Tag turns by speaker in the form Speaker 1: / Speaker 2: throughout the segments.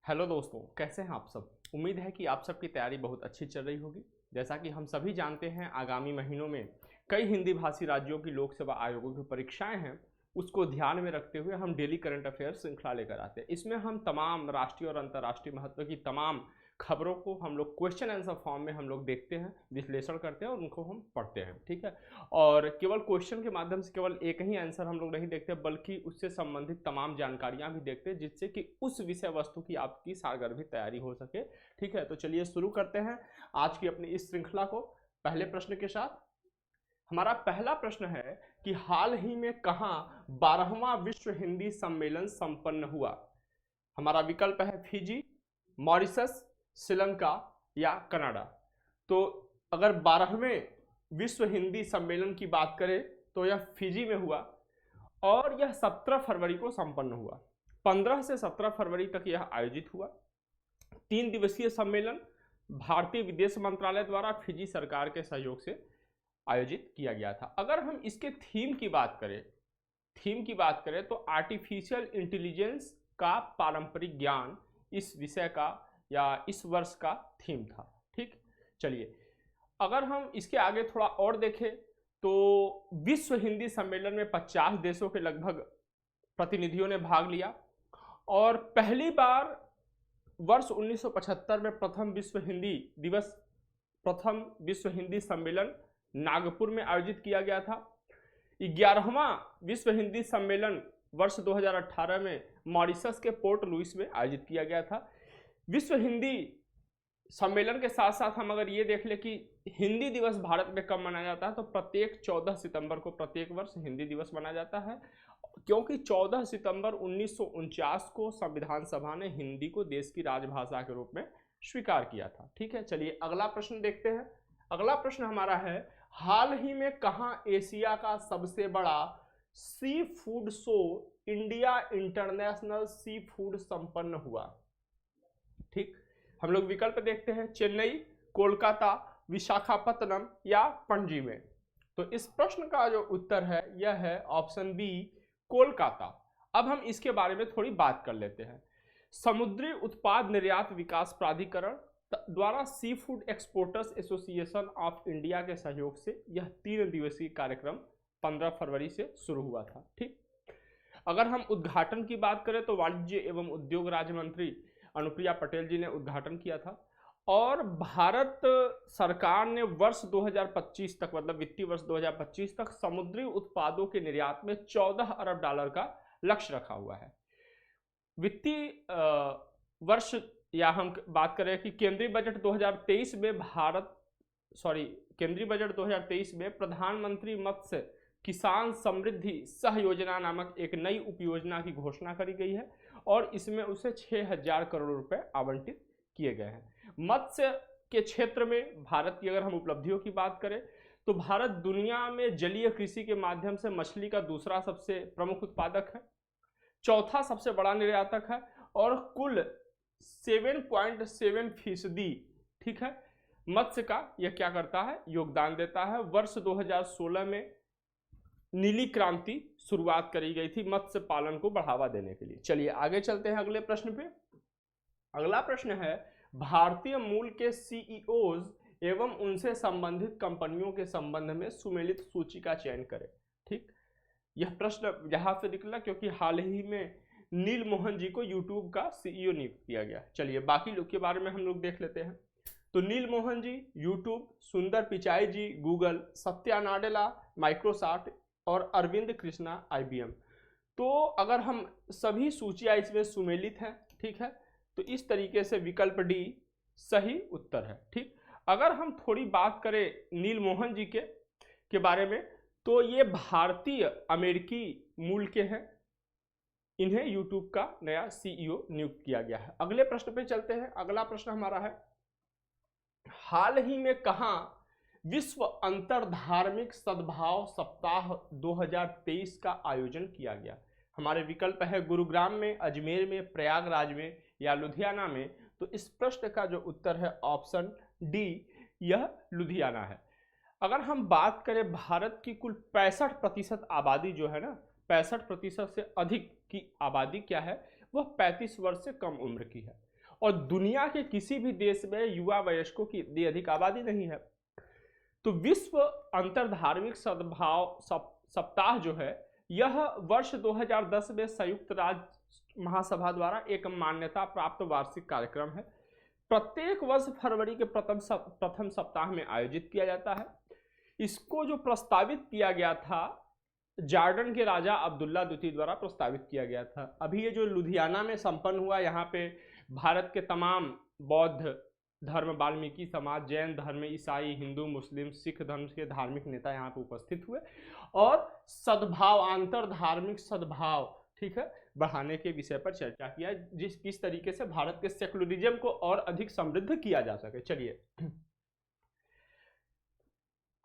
Speaker 1: Hello दोस्तों, कैसे हैं आप सब। उम्मीद है कि आप सबकी तैयारी बहुत अच्छी चल रही होगी। जैसा कि हम सभी जानते हैं, आगामी महीनों में कई हिंदी भाषी राज्यों की लोक सेवा आयोगों की परीक्षाएं हैं। उसको ध्यान में रखते हुए हम डेली करंट अफेयर श्रृंखला लेकर आते हैं। इसमें हम तमाम राष्ट्रीय और अंतर्राष्ट्रीय महत्व की तमाम खबरों को हम लोग क्वेश्चन आंसर फॉर्म में हम लोग देखते हैं, विश्लेषण करते हैं और उनको हम पढ़ते हैं। ठीक है। और केवल क्वेश्चन के माध्यम से केवल एक ही आंसर हम लोग नहीं देखते, बल्कि उससे संबंधित तमाम जानकारियां भी देखते हैं, जिससे कि उस विषय वस्तु की आपकी सारगर्भित तैयारी हो सके। ठीक है, तो चलिए शुरू करते हैं आज की अपनी इस श्रृंखला को पहले प्रश्न के साथ। हमारा पहला प्रश्न है कि हाल ही में कहां 12वां विश्व हिंदी सम्मेलन संपन्न हुआ। हमारा विकल्प है फिजी, मॉरिशस, श्रीलंका या कनाडा। तो अगर 12वें विश्व हिंदी सम्मेलन की बात करें तो यह फिजी में हुआ और यह 17 फरवरी को संपन्न हुआ। 15 से 17 फरवरी तक यह आयोजित हुआ। 3 दिवसीय सम्मेलन भारतीय विदेश मंत्रालय द्वारा फिजी सरकार के सहयोग से आयोजित किया गया था। अगर हम इसके थीम की बात करें तो आर्टिफिशियल इंटेलिजेंस का पारंपरिक ज्ञान इस विषय का या इस वर्ष का थीम था। ठीक, चलिए अगर हम इसके आगे थोड़ा और देखें तो विश्व हिंदी सम्मेलन में 50 देशों के लगभग प्रतिनिधियों ने भाग लिया और पहली बार वर्ष 1975 में प्रथम विश्व हिंदी सम्मेलन नागपुर में आयोजित किया गया था। 11वां विश्व हिंदी सम्मेलन वर्ष 2018 में मॉरिशस के पोर्ट लुइस में आयोजित किया गया था। विश्व हिंदी सम्मेलन के साथ साथ हम अगर ये देख ले कि हिंदी दिवस भारत में कब मनाया जाता है, तो प्रत्येक 14 सितंबर को प्रत्येक वर्ष हिंदी दिवस मनाया जाता है, क्योंकि 14 सितंबर 1949 को संविधान सभा ने हिंदी को देश की राजभाषा के रूप में स्वीकार किया था। ठीक है, चलिए अगला प्रश्न देखते हैं। अगला प्रश्न हमारा है, हाल ही में कहां एशिया का सबसे बड़ा sea food show India international sea food संपन्न हुआ। ठीक, हम लोग विकल्प देखते हैं, चेन्नई, कोलकाता, विशाखापत्तनम या पणजी में। तो इस प्रश्न का जो उत्तर है यह है ऑप्शन बी, कोलकाता। अब हम इसके बारे में थोड़ी बात कर लेते हैं। समुद्री उत्पाद निर्यात विकास प्राधिकरण द्वारा sea food exporters association of India के सहयोग से यह 3 दिवसीय कार्यक्रम 15 फरवरी से शुरू हुआ था। ठीक, अगर हम उद्घाटन की बात करें तो वाणिज्य एवं उद्योग राज्य मंत्री अनुप्रिया पटेल जी ने उद्घाटन किया था और भारत सरकार ने वर्ष 2025 तक, मतलब वित्तीय वर्ष 2025 तक समुद्री उत्पादों के निर्यात में 14 अरब डॉलर का लक्ष्य रखा हुआ है। वित्तीय वर्ष या हम बात करें कि केंद्रीय बजट 2023 में प्रधानमंत्री मत्स्य किसान समृद्धि सह योजना नामक एक नई उपयोजना की घोषणा करी गई है और इसमें उसे 6000 करोड़ रुपए आवंटित किए गए हैं। मत्स्य के क्षेत्र में भारत की अगर हम उपलब्धियों की बात करें तो भारत दुनिया में जलीय कृषि के माध्यम से मछली का दूसरा सबसे प्रमुख उत्पादक है, चौथा सबसे बड़ा निर्यातक है और कुल 7.7%, ठीक है, मत्स्य का यह क्या करता है, योगदान देता है। वर्ष 2016 में नीली क्रांति शुरुआत करी गई थी मत्स्य पालन को बढ़ावा देने के लिए। चलिए आगे चलते हैं अगले प्रश्न पे। अगला प्रश्न है, भारतीय मूल के सीईओज एवं उनसे संबंधित कंपनियों के संबंध में सुमेलित सूची का चयन करें। ठीक, यह प्रश्न यहां से निकला क्योंकि हाल ही में नील मोहन जी को यूट्यूब का सीईओ नियुक्त किया गया। चलिए बाकी लोग के बारे में हम लोग देख लेते हैं। तो नील मोहन जी यूट्यूब, सुंदर पिचाई जी गूगल, सत्या नाडेला माइक्रोसॉफ्ट और अरविंद कृष्णा IBM। तो अगर हम सभी सूचियां इसमें सुमेलित हैं, ठीक है, तो इस तरीके से विकल्प डी सही उत्तर है। ठीक, अगर हम थोड़ी बात करें नील मोहन जी के बारे में तो ये भारतीय अमेरिकी मूल के हैं, इन्हें यूट्यूब का नया सीईओ नियुक्त किया गया है। अगले प्रश्न पे चलते हैं। अगला प्रश्न हमारा है, हाल ही में कहां विश्व अंतर धार्मिक सद्भाव सप्ताह 2023 का आयोजन किया गया। हमारे विकल्प है गुरुग्राम में, अजमेर में, प्रयागराज में या लुधियाना में। तो इस प्रश्न का जो उत्तर है ऑप्शन डी, यह लुधियाना है। अगर हम बात करें भारत की कुल 65% आबादी जो है ना, 65% से अधिक की आबादी क्या है, वह 35 वर्ष से कम उम्र की है। और दुनिया के किसी भी देश में युवा वयस्कों की इतनी अधिक आबादी नहीं है। तो विश्व अंतरधार्मिक सद्भाव सप्ताह जो है, यह वर्ष 2010 में संयुक्त राज्य महासभा द्वारा एक मान्यता प्राप्त वार्षिक कार्यक्रम है। प्रत्येक वर्ष फरवरी के प्रथम सप्ताह में आयोजित किया जाता है। इसको जो प्रस्तावित किया गया था, जॉर्डन के राजा अब्दुल्ला द्वितीय द्वारा प्रस्तावित किया गया था। अभी ये जो लुधियाना में संपन्न हुआ, यहाँ पे भारत के तमाम बौद्ध धर्म, वाल्मीकि समाज, जैन धर्म, ईसाई, हिंदू, मुस्लिम, सिख धर्म के धार्मिक नेता यहाँ पे उपस्थित हुए और सद्भाव, आंतर धार्मिक सद्भाव, ठीक है, बढ़ाने के विषय पर चर्चा किया, किस तरीके से भारत के सेकुलरिज्म को और अधिक समृद्ध किया जा सके। चलिए,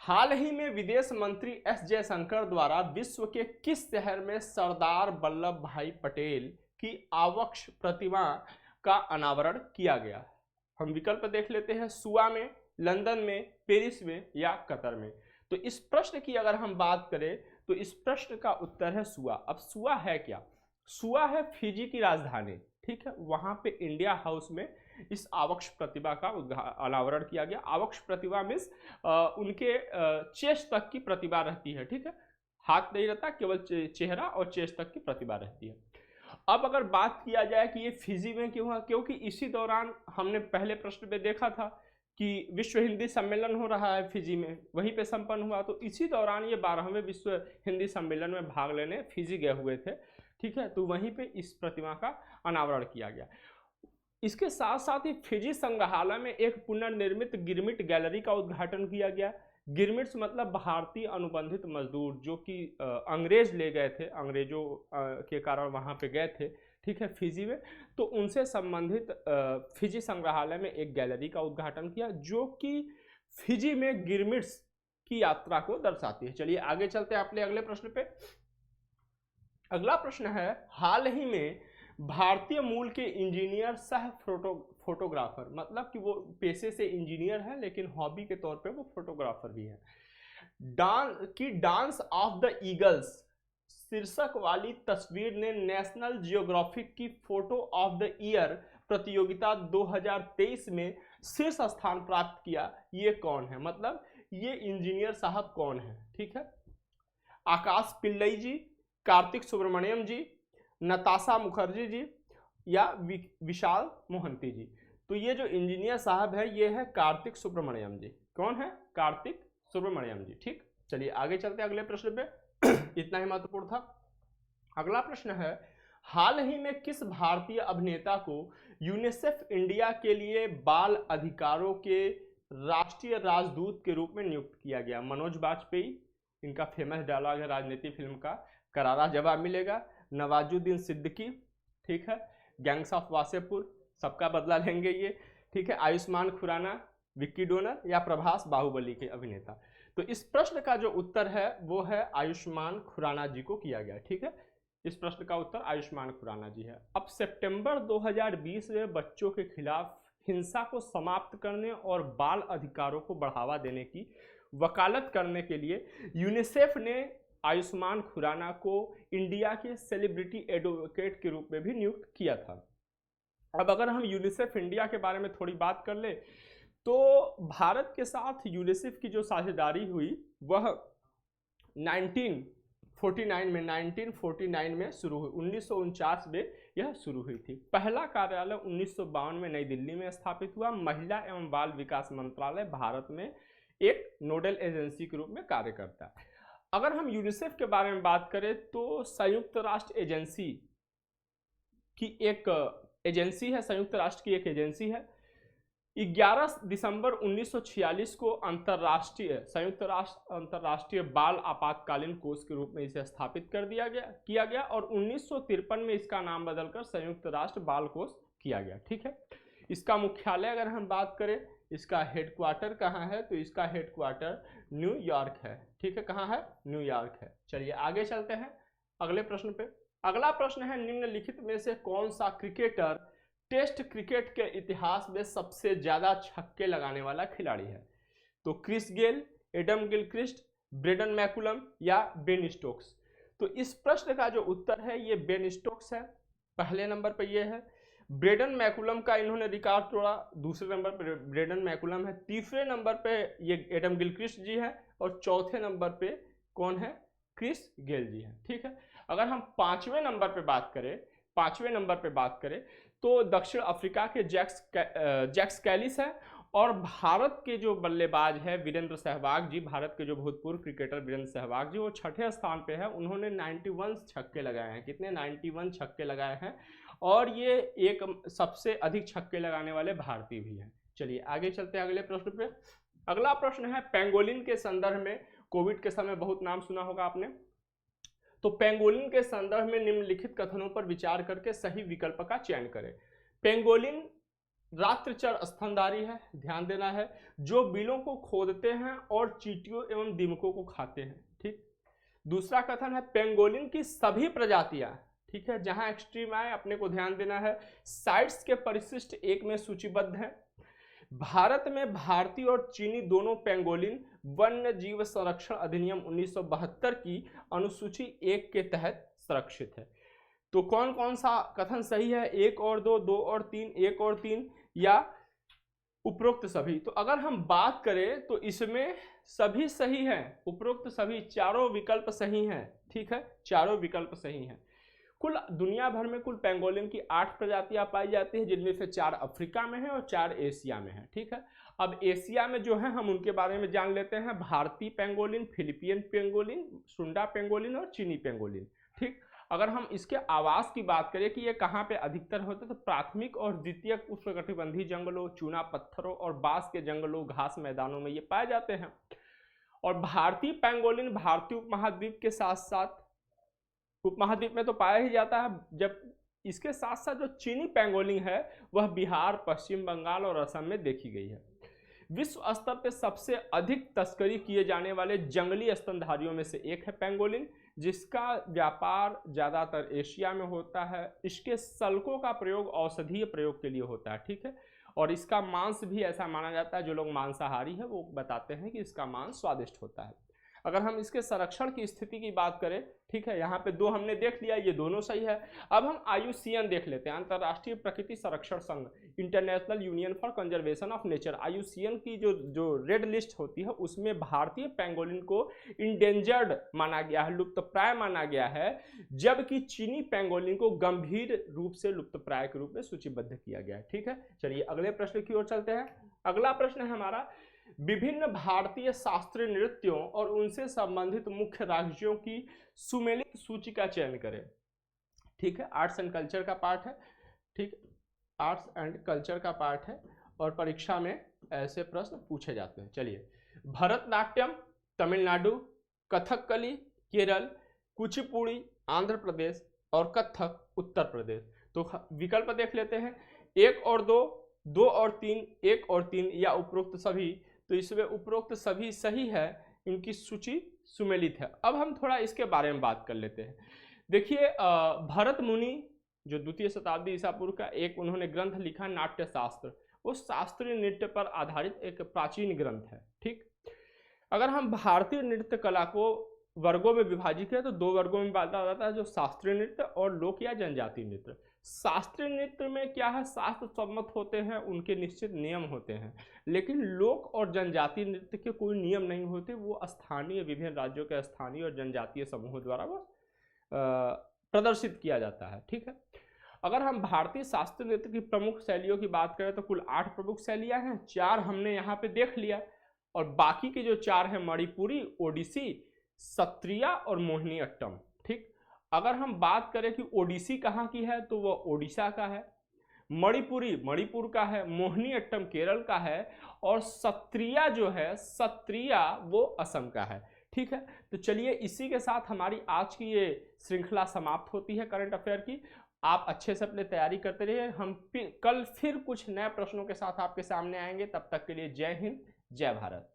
Speaker 1: हाल ही में विदेश मंत्री एस जयशंकर द्वारा विश्व के किस शहर में सरदार वल्लभ भाई पटेल की आवक्ष प्रतिमा का अनावरण किया गया? हम विकल्प देख लेते हैं, सुआ में, लंदन में, पेरिस में या कतर में। तो इस प्रश्न की अगर हम बात करें तो इस प्रश्न का उत्तर है सुआ। अब सुआ है क्या? सुआ है फिजी की राजधानी, ठीक है। वहां पे इंडिया हाउस में इस आवक्ष प्रतिभा का अनावरण किया गया। आवक्ष प्रतिभा मीन्स उनके चेस्ट तक की प्रतिभा रहती है, ठीक है, हाथ नहीं रहता, केवल चेहरा और चेस्ट तक की प्रतिभा रहती है। अब अगर बात किया जाए कि ये फिजी में क्यों है, क्योंकि इसी दौरान हमने पहले प्रश्न में देखा था कि विश्व हिंदी सम्मेलन हो रहा है फिजी में, वहीं पे संपन्न हुआ। तो इसी दौरान ये 12वें विश्व हिंदी सम्मेलन में भाग लेने फिजी गए हुए थे, ठीक है। तो वहीं पे इस प्रतिमा का अनावरण किया गया। इसके साथ साथ ही फिजी संग्रहालय में एक पुनर्निर्मित गिरमिट गैलरी का उद्घाटन किया गया। गिरमिट्स मतलब भारतीय अनुबंधित मजदूर, जो कि अंग्रेज ले गए थे, अंग्रेजों के कारण वहाँ पे गए थे, ठीक है, फिजी में। तो उनसे संबंधित फिजी संग्रहालय में एक गैलरी का उद्घाटन किया, जो कि फिजी में गिरमिट्स की यात्रा को दर्शाती है। चलिए आगे चलते हैं अपने अगले प्रश्न पे। अगला प्रश्न है, हाल ही में भारतीय मूल के इंजीनियर सह फोटोग्राफर, मतलब कि वो पेशे से इंजीनियर है लेकिन हॉबी के तौर पे वो फोटोग्राफर भी है, डांस ऑफ द ईगल्स शीर्षक वाली तस्वीर ने नेशनल जियोग्राफिक की फोटो ऑफ द ईयर प्रतियोगिता 2023 में शीर्ष स्थान प्राप्त किया। ये कौन है? मतलब ये इंजीनियर साहब कौन है, ठीक है। आकाश पिल्लई जी, कार्तिक सुब्रमण्यम जी, नताशा मुखर्जी जी या विशाल मोहंती जी। तो ये जो इंजीनियर साहब है ये है कार्तिक सुब्रमण्यम जी। कौन है? कार्तिक सुब्रमण्यम जी, ठीक। चलिए आगे चलते हैं अगले प्रश्न पे। इतना ही महत्वपूर्ण था। अगला प्रश्न है, हाल ही में किस भारतीय अभिनेता को यूनिसेफ इंडिया के लिए बाल अधिकारों के राष्ट्रीय राजदूत के रूप में नियुक्त किया गया? मनोज बाजपेयी, इनका फेमस डायलॉग है राजनीति फिल्म का, करारा जवाब मिलेगा। नवाजुद्दीन सिद्दीकी, ठीक है, गैंग्स ऑफ वासेपुर, सबका बदला लेंगे ये, ठीक है। आयुष्मान खुराना, विक्की डोनर या प्रभास बाहुबली के अभिनेता। तो इस प्रश्न का जो उत्तर है वो है आयुष्मान खुराना जी को किया गया, ठीक है। इस प्रश्न का उत्तर आयुष्मान खुराना जी है। अब सितंबर 2020 में बच्चों के खिलाफ हिंसा को समाप्त करने और बाल अधिकारों को बढ़ावा देने की वकालत करने के लिए यूनिसेफ ने आयुष्मान खुराना को इंडिया के सेलिब्रिटी एडवोकेट के रूप में भी नियुक्त किया था। अब अगर हम यूनिसेफ इंडिया के बारे में थोड़ी बात कर ले तो भारत के साथ यूनिसेफ की जो साझेदारी हुई वह 1949 में शुरू हुई। 1949 में यह शुरू हुई थी। पहला कार्यालय 1952 में नई दिल्ली में स्थापित हुआ। महिला एवं बाल विकास मंत्रालय भारत में एक नोडल एजेंसी के रूप में कार्य करता है। अगर हम यूनिसेफ के बारे में बात करें तो संयुक्त राष्ट्र एजेंसी की एक एजेंसी है, संयुक्त राष्ट्र की एक एजेंसी है। 11 दिसंबर 1946 को संयुक्त राष्ट्र अंतर्राष्ट्रीय बाल आपातकालीन कोष के रूप में इसे स्थापित किया गया और 1953 में इसका नाम बदलकर संयुक्त राष्ट्र बाल कोष किया गया, ठीक है। इसका मुख्यालय अगर हम बात करें, इसका हेडक्वार्टर कहाँ है, तो इसका हेडक्वार्टर न्यूयॉर्क है, ठीक है। कहाँ है? न्यूयॉर्क है। चलिए आगे चलते हैं अगले प्रश्न पे। अगला प्रश्न है, निम्नलिखित में से कौन सा क्रिकेटर टेस्ट क्रिकेट के इतिहास में सबसे ज्यादा छक्के लगाने वाला खिलाड़ी है? तो Chris Gayle, Adam Gilchrist, Brendon McCullum या बेन स्टोक्स। तो इस प्रश्न का जो उत्तर है ये बेन स्टोक्स है, पहले नंबर पर ये है। ब्रेडन मैकुलम का इन्होंने रिकॉर्ड तोड़ा, दूसरे नंबर पर ब्रेडन मैकुलम है, तीसरे नंबर पे ये एडम गिलक्रिस्ट जी है और चौथे नंबर पे कौन है, क्रिस गेल जी है। ठीक है, अगर हम पांचवें नंबर पे बात करें तो दक्षिण अफ्रीका के जैक्स कैलिस है और भारत के जो बल्लेबाज है वीरेंद्र सहवाग जी, भारत के जो भूतपूर्व क्रिकेटर वीरेंद्र सहवाग जी, वो छठे स्थान पे है। उन्होंने 91 छक्के लगाए हैं। कितने? 91 छक्के लगाए हैं और ये एक सबसे अधिक छक्के लगाने वाले भारतीय भी हैं। चलिए आगे चलते हैं अगले प्रश्न पे। अगला प्रश्न है पेंगोलिन के संदर्भ में, कोविड के समय बहुत नाम सुना होगा आपने, तो पेंगोलिन के संदर्भ में निम्नलिखित कथनों पर विचार करके सही विकल्प का चयन करें। पेंगोलिन रात्रिचर स्तनधारी है, ध्यान देना है, जो बिलों को खोदते हैं और चींटियों एवं दीमकों को खाते हैं। ठीक। दूसरा कथन है पेंगोलिन की सभी प्रजातियां, ठीक है, जहां एक्सट्रीम आए अपने को ध्यान देना है, साइट्स के परिशिष्ट 1 में सूचीबद्ध है। भारत में भारतीय और चीनी दोनों पेंगोलिन वन्य जीव संरक्षण अधिनियम 1972 की अनुसूची 1 के तहत संरक्षित है। तो कौन कौन सा कथन सही है? 1 और 2, 2 और 3, 1 और 3 या उपरोक्त सभी? तो अगर हम बात करें तो इसमें सभी सही है, उपरोक्त सभी, चारों विकल्प सही हैं। ठीक है, चारों विकल्प सही हैं। कुल दुनिया भर में कुल पेंगोलिन की 8 प्रजातियां पाई जाती हैं, जिनमें से 4 अफ्रीका में है और 4 एशिया में है। ठीक है, अब एशिया में जो है हम उनके बारे में जान लेते हैं। भारतीय पेंगोलिन, फिलिपियन पेंगोलिन, सुंडा पेंगोलिन और चीनी पेंगोलिन। ठीक, अगर हम इसके आवास की बात करें कि ये कहाँ पे अधिकतर होते हैं, तो प्राथमिक और द्वितीयक उष्णकटिबंधीय जंगलों, चूना पत्थरों और बांस के जंगलों, घास मैदानों में ये पाए जाते हैं। और भारतीय पेंगोलिन भारतीय उपमहाद्वीप के साथ साथ, उपमहाद्वीप में तो पाया ही जाता है, जब इसके साथ साथ जो चीनी पेंगोलिन है वह बिहार, पश्चिम बंगाल और असम में देखी गई है। विश्व स्तर पर सबसे अधिक तस्करी किए जाने वाले जंगली स्तनधारियों में से एक है पेंगोलिन, जिसका व्यापार ज़्यादातर एशिया में होता है। इसके सल्कों का प्रयोग औषधीय प्रयोग के लिए होता है। ठीक है, और इसका मांस भी ऐसा माना जाता है, जो लोग मांसाहारी हैं वो बताते हैं कि इसका मांस स्वादिष्ट होता है। अगर हम इसके संरक्षण की स्थिति की बात करें, ठीक है, यहाँ पे 2 हमने देख लिया, ये दोनों सही है। अब हम IUCN देख लेते हैं, अंतर्राष्ट्रीय प्रकृति संरक्षण संघ, international union for conservation of nature. IUCN की जो रेड लिस्ट होती है उसमें भारतीय पेंगोलिन को इंडेंजर्ड माना गया है, लुप्तप्राय माना गया है, जबकि चीनी पेंगोलिन को गंभीर रूप से लुप्तप्राय के रूप में सूचीबद्ध किया गया है। ठीक है, चलिए अगले प्रश्न की ओर चलते हैं। अगला प्रश्न है हमारा, विभिन्न भारतीय शास्त्रीय नृत्यों और उनसे संबंधित मुख्य राज्यों की सुमेलित सूची का चयन करें। ठीक है, आर्ट्स एंड कल्चर का पार्ट है। ठीक, आर्ट्स एंड कल्चर का पार्ट है और परीक्षा में ऐसे प्रश्न पूछे जाते हैं। चलिए, भरतनाट्यम तमिलनाडु, कथकली केरल, कुचिपुड़ी आंध्र प्रदेश और कथक उत्तर प्रदेश। तो विकल्प देख लेते हैं, 1 और 2, 2 और 3, 1 और 3 या उपरोक्त सभी। तो इसमें उपरोक्त सभी सही है, इनकी सूची सुमेलित है। अब हम थोड़ा इसके बारे में बात कर लेते हैं। देखिए, भरत मुनि जो 2वीं शताब्दी ईसा पूर्व का एक उन्होंने ग्रंथ लिखा नाट्य शास्त्र, वो शास्त्रीय नृत्य पर आधारित एक प्राचीन ग्रंथ है। ठीक, अगर हम भारतीय नृत्य कला को वर्गों में विभाजित करें तो 2 वर्गों में बांटा जाता है, जो शास्त्रीय नृत्य और लोक या जनजातीय नृत्य। शास्त्रीय नृत्य में क्या है, शास्त्र सम्मत होते हैं, उनके निश्चित नियम होते हैं, लेकिन लोक और जनजातीय नृत्य के कोई नियम नहीं होते, वो स्थानीय, विभिन्न राज्यों के स्थानीय और जनजातीय समूहों द्वारा वो प्रदर्शित किया जाता है। ठीक है, अगर हम भारतीय शास्त्रीय नृत्य की प्रमुख शैलियों की बात करें तो कुल 8 प्रमुख शैलियां हैं, 4 हमने यहाँ पे देख लिया और बाकी के जो 4 हैं मणिपुरी, ओडिसी, सत्रिया और मोहिनी अट्टम। ठीक, अगर हम बात करें कि ओडिसी कहाँ की है तो वह ओडिशा का है, मणिपुरी मणिपुर का है, मोहिनी अट्टम केरल का है और सत्रिया जो है, सत्रिया वो असम का है। ठीक है, तो चलिए इसी के साथ हमारी आज की ये श्रृंखला समाप्त होती है करंट अफेयर की। आप अच्छे से अपने तैयारी करते रहिए, हम कल फिर कुछ नए प्रश्नों के साथ आपके सामने आएंगे। तब तक के लिए जय हिंद, जय भारत।